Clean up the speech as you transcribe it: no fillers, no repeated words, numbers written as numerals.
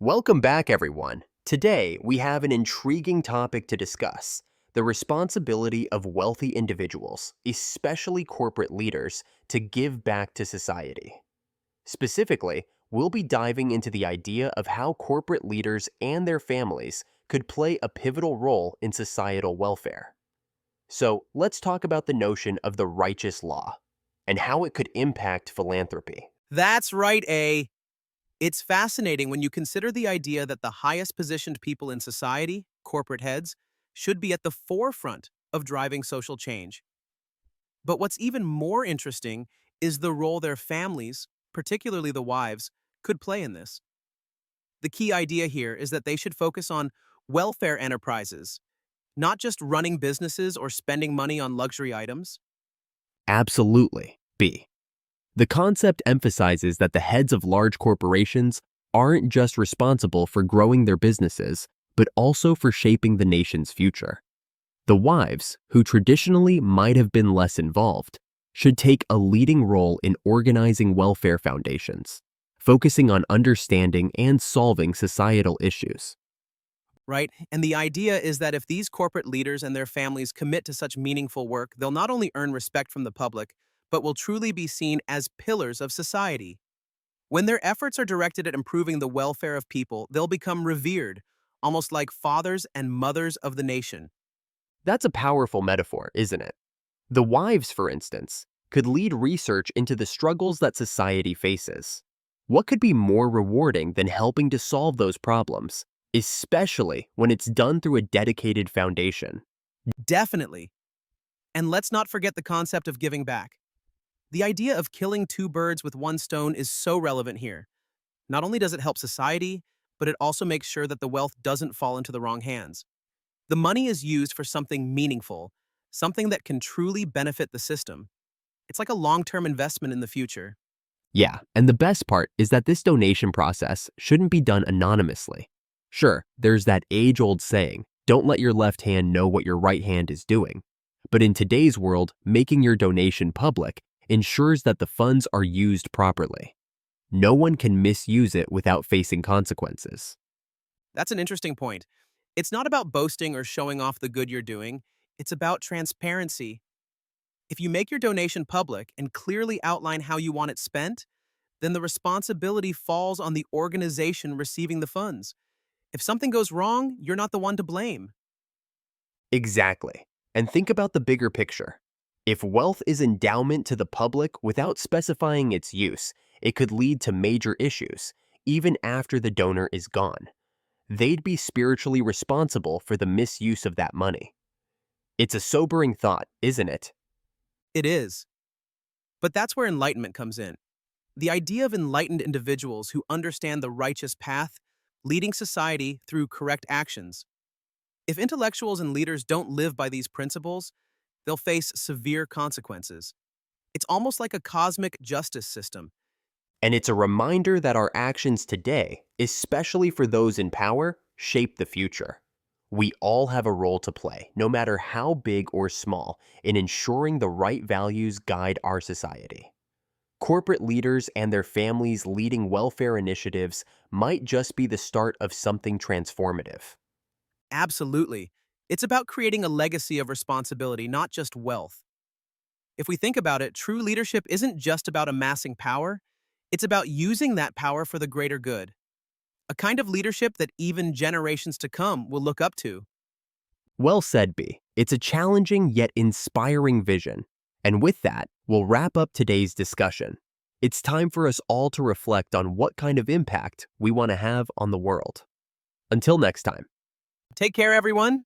Welcome back, everyone. Today, we have an intriguing topic to discuss: the responsibility of wealthy individuals, especially corporate leaders, to give back to society. Specifically, we'll be diving into the idea of how corporate leaders and their families could play a pivotal role in societal welfare. So, let's talk about the notion of the righteous law and how it could impact philanthropy. That's right, A. It's fascinating when you consider the idea that the highest positioned people in society, corporate heads, should be at the forefront of driving social change. But what's even more interesting is the role their families, particularly the wives, could play in this. The key idea here is that they should focus on welfare enterprises, not just running businesses or spending money on luxury items. Absolutely. B. The concept emphasizes that the heads of large corporations aren't just responsible for growing their businesses, but also for shaping the nation's future. The wives, who traditionally might have been less involved, should take a leading role in organizing welfare foundations, focusing on understanding and solving societal issues. Right? And the idea is that if these corporate leaders and their families commit to such meaningful work, they'll not only earn respect from the public, but will truly be seen as pillars of society. When their efforts are directed at improving the welfare of people, they'll become revered, almost like fathers and mothers of the nation. That's a powerful metaphor, isn't it? The wives, for instance, could lead research into the struggles that society faces. What could be more rewarding than helping to solve those problems, especially when it's done through a dedicated foundation? Definitely. And let's not forget the concept of giving back. The idea of killing two birds with one stone is so relevant here. Not only does it help society, but it also makes sure that the wealth doesn't fall into the wrong hands. The money is used for something meaningful, something that can truly benefit the system. It's like a long-term investment in the future. Yeah, and the best part is that this donation process shouldn't be done anonymously. Sure, there's that age-old saying, don't let your left hand know what your right hand is doing. But in today's world, making your donation public ensures that the funds are used properly. No one can misuse it without facing consequences. That's an interesting point. It's not about boasting or showing off the good you're doing. It's about transparency. If you make your donation public and clearly outline how you want it spent, then the responsibility falls on the organization receiving the funds. If something goes wrong, you're not the one to blame. Exactly. And think about the bigger picture. If wealth is endowment to the public without specifying its use, it could lead to major issues, even after the donor is gone. They'd be spiritually responsible for the misuse of that money. It's a sobering thought, isn't it? It is. But that's where enlightenment comes in. The idea of enlightened individuals who understand the righteous path, leading society through correct actions. If intellectuals and leaders don't live by these principles, they'll face severe consequences. It's almost like a cosmic justice system. And it's a reminder that our actions today, especially for those in power, shape the future. We all have a role to play, no matter how big or small, in ensuring the right values guide our society. Corporate leaders and their families leading welfare initiatives might just be the start of something transformative. Absolutely. It's about creating a legacy of responsibility, not just wealth. If we think about it, true leadership isn't just about amassing power, it's about using that power for the greater good. A kind of leadership that even generations to come will look up to. Well said, B. It's a challenging yet inspiring vision. And with that, we'll wrap up today's discussion. It's time for us all to reflect on what kind of impact we want to have on the world. Until next time. Take care, everyone.